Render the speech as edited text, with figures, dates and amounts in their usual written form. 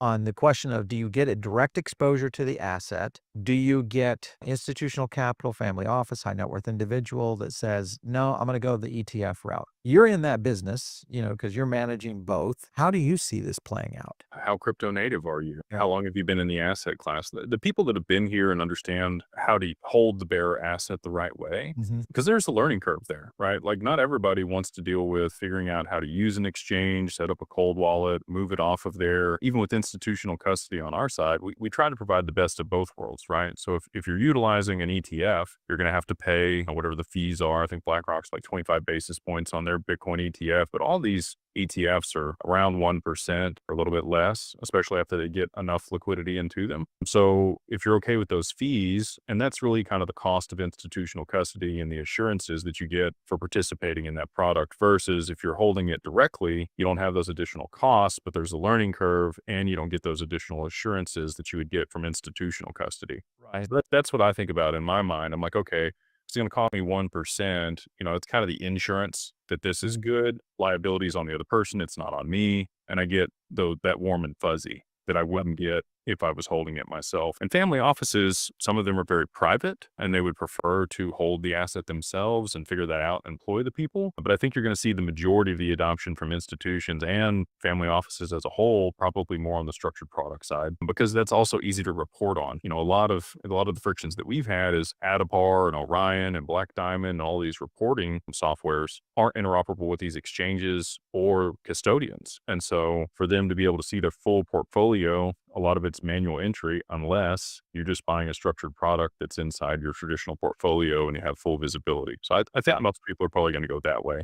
on the question of, do you get a direct exposure to the asset? Do you get institutional capital, family office, high net worth individual that says, no, I'm going to go the ETF route? You're in that business, because you're managing both. How do you see this playing out? How crypto native are you? Yeah. How long have you been in the asset class? The people that have been here and understand how to hold the bearer asset the right way, Mhm. because there's a learning curve there, right? Like not everybody wants to deal with figuring out how to use an exchange, set up a cold wallet, move it off of there. Even with institutional custody on our side, we try to provide the best of both worlds, right? So if you're utilizing an ETF, you're going to have to pay whatever the fees are. I think BlackRock's like 25 basis points on their Bitcoin ETF, but all these ETFs are around 1% or a little bit less, especially after they get enough liquidity into them. So if you're okay with those fees, and that's really kind of the cost of institutional custody and the assurances that you get for participating in that product versus if you're holding it directly, you don't have those additional costs, but there's a learning curve and you don't get those additional assurances that you would get from institutional custody. Right. So that's what I think about in my mind. I'm like, okay, it's going to cost me 1%. It's kind of the insurance that this is good. Liability is on the other person. It's not on me. And I get that warm and fuzzy that I wouldn't get if I was holding it myself. And family offices, some of them are very private and they would prefer to hold the asset themselves and figure that out and employ the people. But I think you're going to see the majority of the adoption from institutions and family offices as a whole, probably more on the structured product side, because that's also easy to report on. A lot of the frictions that we've had is Adapar and Orion and Black Diamond and all these reporting softwares aren't interoperable with these exchanges or custodians. And so for them to be able to see their full portfolio, a lot of it's manual entry unless you're just buying a structured product that's inside your traditional portfolio and you have full visibility. So I think most people are probably going to go that way.